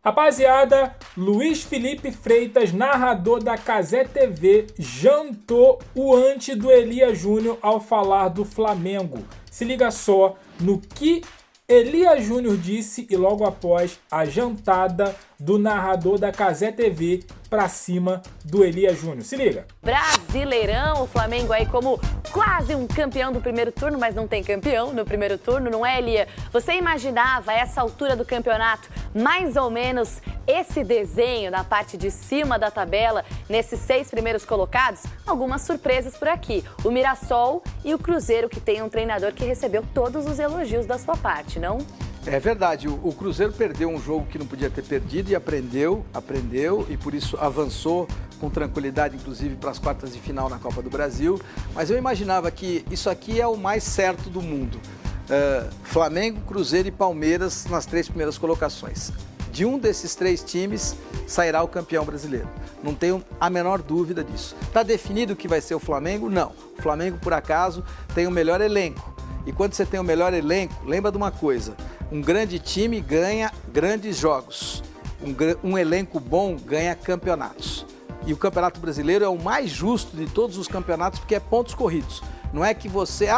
Rapaziada, Luiz Felipe Freitas, narrador da Cazé TV, jantou o anti do Elias Júnior ao falar do Flamengo. Se liga só no que Elias Júnior disse e logo após a jantada do narrador da Cazé TV pra cima do Elias Júnior. Se liga. Brasileirão, o Flamengo aí como quase um campeão do primeiro turno, mas não tem campeão no primeiro turno, não é, Elia? Você imaginava a essa altura do campeonato mais ou menos esse desenho na parte de cima da tabela, nesses 6 primeiros colocados? Algumas surpresas por aqui. O Mirassol e o Cruzeiro, que tem um treinador que recebeu todos os elogios da sua parte, não? É verdade, o Cruzeiro perdeu um jogo que não podia ter perdido e aprendeu e por isso avançou com tranquilidade, inclusive para as quartas de final na Copa do Brasil. Mas eu imaginava que isso aqui é o mais certo do mundo. Flamengo, Cruzeiro e Palmeiras nas 3 primeiras colocações. De um desses 3 times sairá o campeão brasileiro. Não tenho a menor dúvida disso. Está definido que vai ser o Flamengo? Não. O Flamengo, por acaso, tem o melhor elenco. E quando você tem o melhor elenco, lembra de uma coisa: um grande time ganha grandes jogos. Um elenco bom ganha campeonatos. E o Campeonato Brasileiro é o mais justo de todos os campeonatos porque é pontos corridos. Não é que você,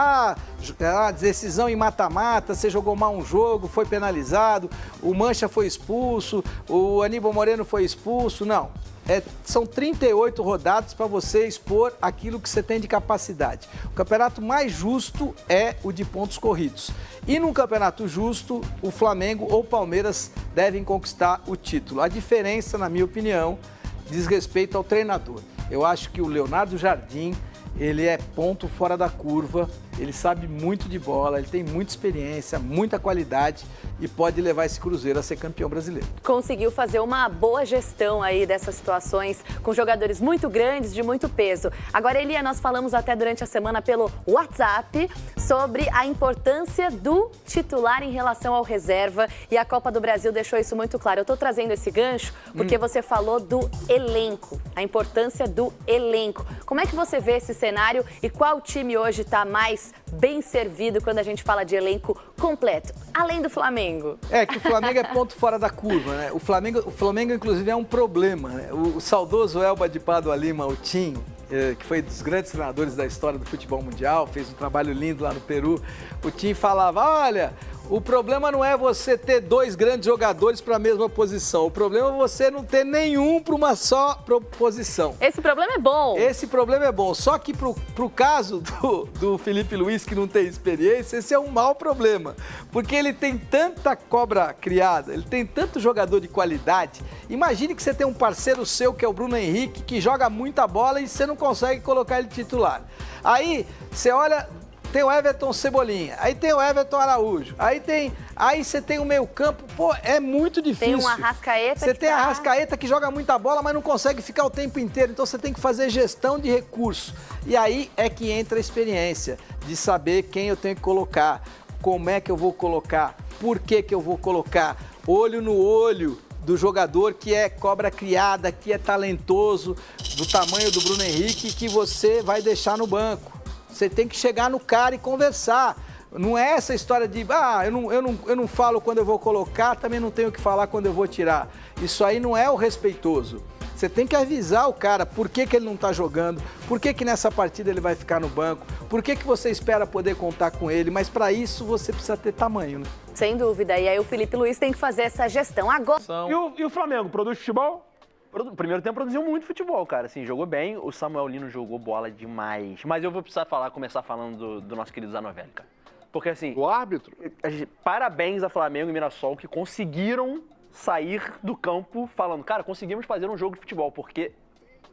decisão em mata-mata, você jogou mal um jogo, foi penalizado, o Mancha foi expulso, o Aníbal Moreno foi expulso, não. São 38 rodadas para você expor aquilo que você tem de capacidade. O campeonato mais justo é o de pontos corridos. E num campeonato justo, o Flamengo ou o Palmeiras devem conquistar o título. A diferença, na minha opinião, diz respeito ao treinador. Eu acho que o Leonardo Jardim, ele é ponto fora da curva, ele sabe muito de bola, ele tem muita experiência, muita qualidade e pode levar esse Cruzeiro a ser campeão brasileiro. Conseguiu fazer uma boa gestão aí dessas situações com jogadores muito grandes, de muito peso. Agora, Elia, nós falamos até durante a semana pelo WhatsApp sobre a importância do titular em relação ao reserva e a Copa do Brasil deixou isso muito claro. Eu tô trazendo esse gancho porque você falou do elenco, a importância do elenco. Como é que você vê esse cenário e qual time hoje está mais bem servido quando a gente fala de elenco completo, além do Flamengo? Que o Flamengo é ponto fora da curva, né? O Flamengo inclusive, é um problema, né? O saudoso Elba de Pádua Lima, o Tim, que foi um dos grandes treinadores da história do futebol mundial, fez um trabalho lindo lá no Peru. O Tim falava, olha, o problema não é você ter 2 grandes jogadores para a mesma posição. O problema é você não ter nenhum para uma só posição. Esse problema é bom. Esse problema é bom. Só que pro caso do Felipe Luiz, que não tem experiência, esse é um mau problema. Porque ele tem tanta cobra criada, ele tem tanto jogador de qualidade. Imagine que você tem um parceiro seu, que é o Bruno Henrique, que joga muita bola e você não consegue colocar ele titular. Aí você olha... Tem o Everton Cebolinha, aí tem o Everton Araújo, aí você tem o meio campo, é muito difícil. Tem um Arrascaeta. Você tem a Arrascaeta que joga muita bola, mas não consegue ficar o tempo inteiro, então você tem que fazer gestão de recursos. E aí é que entra a experiência de saber quem eu tenho que colocar, como é que eu vou colocar, por que eu vou colocar, olho no olho do jogador que é cobra criada, que é talentoso, do tamanho do Bruno Henrique, que você vai deixar no banco. Você tem que chegar no cara e conversar. Não é essa história de, eu não falo quando eu vou colocar, também não tenho que falar quando eu vou tirar. Isso aí não é o respeitoso. Você tem que avisar o cara por que ele não está jogando, por que nessa partida ele vai ficar no banco, por que você espera poder contar com ele, mas para isso você precisa ter tamanho, né? Sem dúvida. E aí o Felipe Luiz tem que fazer essa gestão. Agora... E o Flamengo, produz futebol? O primeiro tempo produziu muito futebol, cara. Assim, jogou bem. O Samuel Lino jogou bola demais. Mas eu vou precisar começar falando do nosso querido Zanovelli, cara. Porque, assim... O árbitro? Parabéns a Flamengo e Mirassol que conseguiram sair do campo falando, cara, conseguimos fazer um jogo de futebol, porque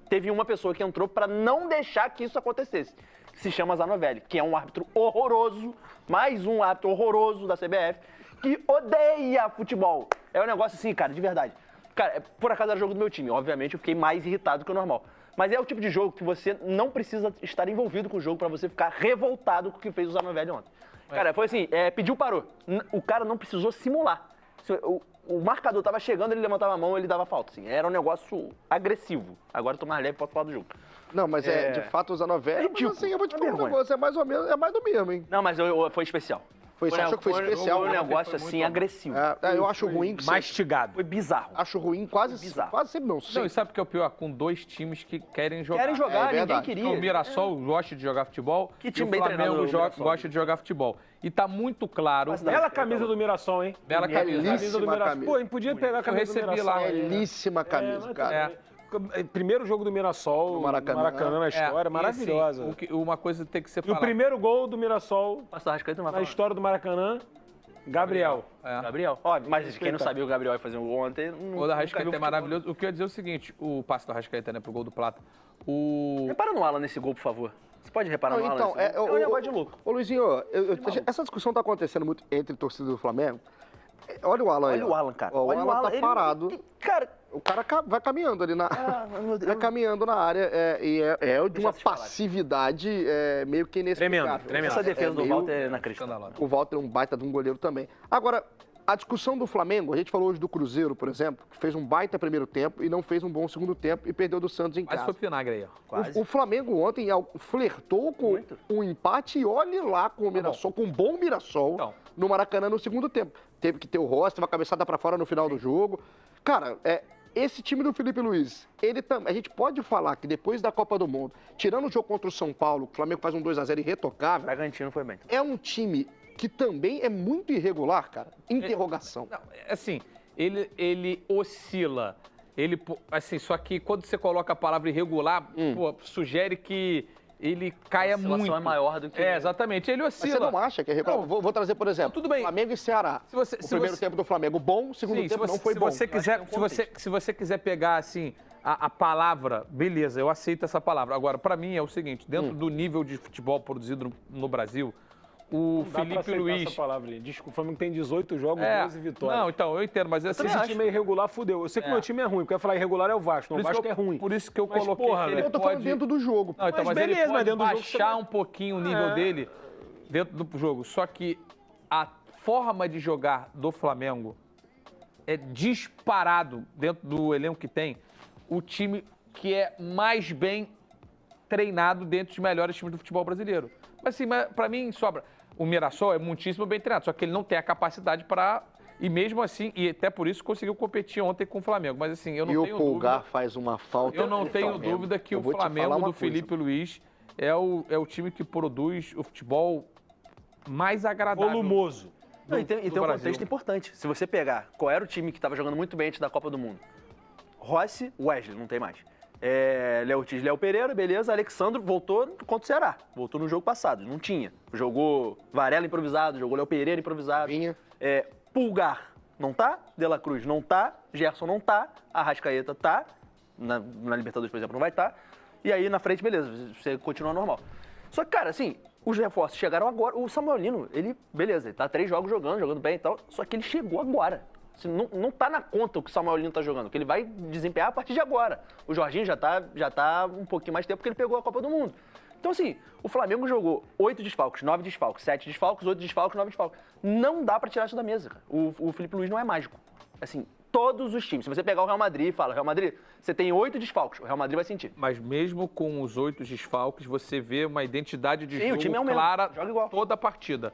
teve uma pessoa que entrou pra não deixar que isso acontecesse. Que se chama Zanovelli, que é um árbitro horroroso, mais um árbitro horroroso da CBF, que odeia futebol. É um negócio assim, cara, de verdade. Cara, por acaso era jogo do meu time, obviamente eu fiquei mais irritado que o normal. Mas é o tipo de jogo que você não precisa estar envolvido com o jogo pra você ficar revoltado com o que fez o Zanovelli ontem. Cara, foi assim, pediu, parou. O cara não precisou simular. O marcador tava chegando, ele levantava a mão, ele dava falta, assim. Era um negócio agressivo. Agora eu tô mais leve, posso falar do jogo. Não, mas de fato o Zanovelli, mas assim, eu vou te falar um negócio, é mais ou menos, é mais do mesmo, hein? Não, mas foi especial. Você achou que foi especial? Foi um negócio assim agressivo. Eu acho ruim que mastigado. Foi bizarro. Acho ruim quase sempre não. Não, e sabe o que é o pior? Com dois times que querem jogar. Querem jogar, ninguém verdade. queria. Então, o Mirassol gosta de jogar futebol Que e time o bem treinado Flamengo o Mirassol. gosta de jogar futebol. E tá muito claro. Bela camisa do Mirassol, hein? Bela camisa. Camisa do Mirassol. camisa. Pô, a gente podia pegar a camisa do recebi Mirassol. lá. Belíssima camisa, cara. Primeiro jogo do Mirassol, No Maracanã. na história, e maravilhosa. assim, uma coisa tem que ser E o falada. primeiro gol do Mirassol Pastor Arrascaeta não vai na falar. história do Maracanã, Gabriel. Gabriel. Ó, mas quem não sabia o Gabriel ia fazer um gol ontem... O gol da Arrascaeta é maravilhoso. O que eu ia dizer é o seguinte, o passe da Arrascaeta, né, pro gol do Plata. Repara no Alan nesse gol, por favor. Você pode reparar Não, no Alan então, nesse gol? É um negócio de louco. Ô, Luizinho, essa discussão tá acontecendo muito entre torcida do Flamengo. Olha o Alan aí. Olha o Alan, cara. Ó, Olha o Alan tá ele- parado. Cara, O cara vai caminhando ali na... meu Deus. vai caminhando na área e é de uma eu te falar. passividade meio que inexplicável. Tremendo. essa defesa do meio- Walter é inacreditável. Escandaloso. O Walter é um baita de um goleiro também. Agora, a discussão do Flamengo, a gente falou hoje do Cruzeiro, por exemplo, que fez um baita primeiro tempo e não fez um bom segundo tempo e perdeu do Santos em Quase casa. foi vinagre aí, ó. Quase. O Flamengo ontem flertou com Muito. um empate e olhe lá com o Mirassol, com um bom Mirassol Então. no Maracanã no segundo tempo. Teve que ter o Rossi, teve uma cabeçada pra fora no final do jogo. Cara, esse time do Felipe Luiz, a gente pode falar que depois da Copa do Mundo, tirando o jogo contra o São Paulo, o Flamengo faz um 2-0 irretocável, Bragantino foi bem. é um time que também é muito irregular, cara. Interrogação. Não, assim, ele oscila. Assim, só que quando você coloca a palavra irregular, pô, sugere que ele caia A oscilação muito. é maior do que- Exatamente, ele Mas oscila. você não acha que é irregular? Não. Vou trazer, por exemplo, Tudo bem. Flamengo e Ceará. Se você- o se primeiro você- tempo do Flamengo bom, o segundo Sim, tempo não foi se bom. você quiser, se você quiser pegar assim a palavra, beleza, eu aceito essa palavra. Agora, pra mim é o seguinte, dentro do nível de futebol produzido no Brasil, o Dá pra Felipe aceitar Luiz essa palavra ali. Desculpa, o Flamengo tem 18 jogos, 12 vitórias. Não, então, eu entendo, mas assim, Esse time é irregular, fudeu. Eu sei que meu time é ruim, porque eu ia falar irregular é o Vasco. Não, o Vasco é ruim. Por isso que eu Mas, coloquei porra, que ele velho, Eu tô falando pode... dentro do jogo. Não, então, Mas mas ele beleza, pode mas dentro do jogo você baixar vai- um pouquinho o nível dele dentro do jogo. Só que a forma de jogar do Flamengo é disparado dentro do elenco que tem o time que é mais bem treinado dentro dos melhores times do futebol brasileiro. Mas assim, pra mim sobra. O Mirassol é muitíssimo bem treinado, só que ele não tem a capacidade para... E mesmo assim, e até por isso conseguiu competir ontem com o Flamengo. Mas assim, eu não E tenho o Pulgar dúvida... faz uma falta. Eu não no tenho Flamengo. dúvida que Eu o vou te falar Flamengo uma do coisa. Felipe Luiz é o time que produz o futebol mais agradável. Volumoso. Não, e tem um Brasil. contexto importante. Se você pegar qual era o time que estava jogando muito bem antes da Copa do Mundo. Rossi, Wesley, não tem mais. Léo Ortiz, Léo Pereira, beleza. Alexandro voltou contra o Ceará. Voltou no jogo passado, não tinha. Jogou Varela improvisado, jogou Léo Pereira improvisado. Vinha. Pulgar não tá, De La Cruz não tá, Gerson não tá, Arrascaeta tá, na Libertadores, por exemplo, não vai estar. E aí na frente, beleza, você continua normal. Só que, cara, assim, os reforços chegaram agora. O Samuel Lino, beleza, ele tá 3 jogos jogando bem e tal, só que ele chegou agora. Assim, não tá na conta o que o Samuel Lino tá jogando, que ele vai desempenhar a partir de agora. O Jorginho já tá um pouquinho mais tempo porque ele pegou a Copa do Mundo. Então, assim, o Flamengo jogou 8 desfalques, 9 desfalques, 7 desfalques, 8 desfalques, 9 desfalques. Não dá pra tirar isso da mesa, cara. O Felipe Luiz não é mágico. Assim, todos os times. Se você pegar o Real Madrid e fala, Real Madrid, você tem 8 desfalques, o Real Madrid vai sentir. Mas mesmo com os 8 desfalques, você vê uma identidade de Sim, o jogo time é o mesmo. clara Joga igual. toda a partida.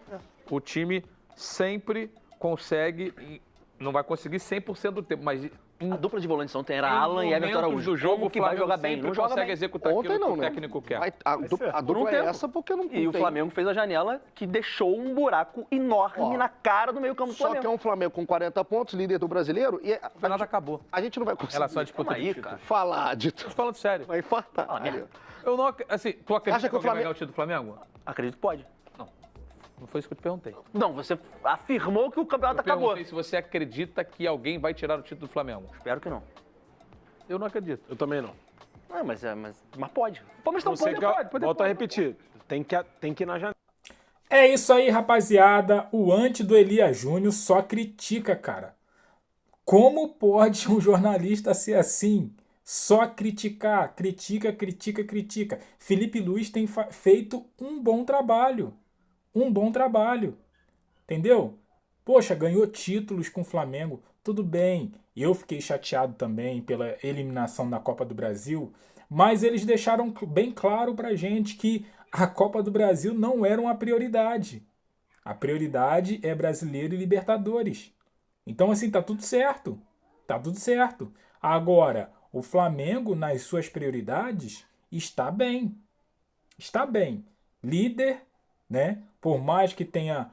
O time sempre consegue, não vai conseguir 100% do tempo, mas A dupla de volantes ontem era em Alan e Everton momentos Araújo. do jogo, Como que vai jogar bem? sempre Não joga consegue bem. executar Ontem aquilo não, que o né? técnico quer. A ser. dupla Por um é tempo. essa porque não E o tem. Flamengo fez a janela que deixou um buraco enorme na cara do meio-campo do Só Flamengo. que é um Flamengo com 40 pontos, líder do brasileiro, e O campeonato acabou. a gente não vai Em conseguir relação à disputa Calma de aí, título. cara. falar de Tô falando sério. Vai infartar. Fala merda. Eu não, assim, tu acredita Acha que que o alguém vai Flamengo- ganhar o título do Flamengo? Acredito que pode. Não foi isso que eu te perguntei. Não, você afirmou que o campeonato Eu acabou. perguntei se você acredita que alguém vai tirar o título do Flamengo. Espero que não. Eu não acredito. Eu também não. Não, mas pode. O Palmeiras não Você pode, que, pode. volto a repetir. Tem que ir na janela. É isso aí, rapaziada. O anti do Elias Júnior só critica, cara. Como pode um jornalista ser assim? Só criticar. Critica. Felipe Luiz tem feito um bom trabalho. Entendeu? Poxa, ganhou títulos com o Flamengo. Tudo bem. Eu fiquei chateado também pela eliminação da Copa do Brasil. Mas eles deixaram bem claro pra gente que a Copa do Brasil não era uma prioridade. A prioridade é Brasileiro e Libertadores. Então, assim, tá tudo certo. Tá tudo certo. Agora, o Flamengo, nas suas prioridades, está bem. Está bem. Líder, né? Por mais que tenha,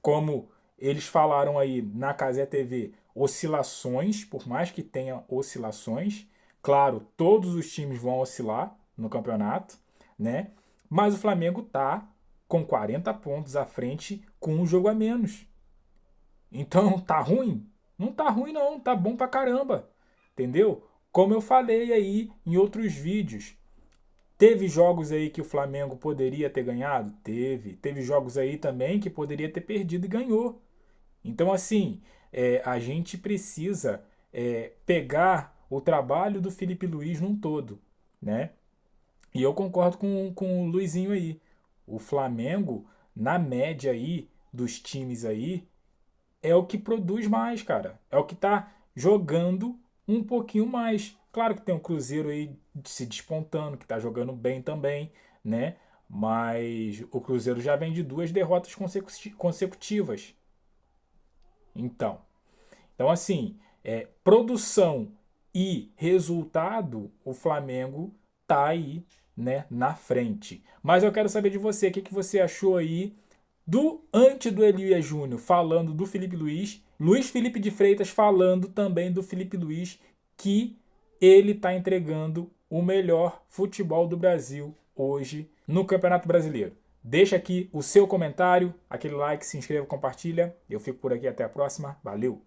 como eles falaram aí na Cazé TV, oscilações, por mais que tenha oscilações. Claro, todos os times vão oscilar no campeonato, né? Mas o Flamengo tá com 40 pontos à frente com um jogo a menos. Então, tá ruim? Não tá ruim não, tá bom pra caramba. Entendeu? Como eu falei aí em outros vídeos. Teve jogos aí que o Flamengo poderia ter ganhado? Teve. Teve jogos aí também que poderia ter perdido e ganhou. Então, assim, a gente precisa pegar o trabalho do Felipe Luiz num todo, né? E eu concordo com o Luizinho aí. O Flamengo, na média aí dos times aí, é o que produz mais, cara. É o que tá jogando um pouquinho mais. Claro que tem o Cruzeiro aí se despontando, que tá jogando bem também, né? Mas o Cruzeiro já vem de 2 derrotas consecutivas. Então assim, produção e resultado, o Flamengo tá aí, né, na frente. Mas eu quero saber de você, o que você achou aí antes do Elia Júnior falando do Felipe Luiz, Luiz Felipe de Freitas falando também do Felipe Luiz, que ele tá entregando o melhor futebol do Brasil hoje no Campeonato Brasileiro. Deixa aqui o seu comentário, aquele like, se inscreva, compartilha. Eu fico por aqui, até a próxima. Valeu!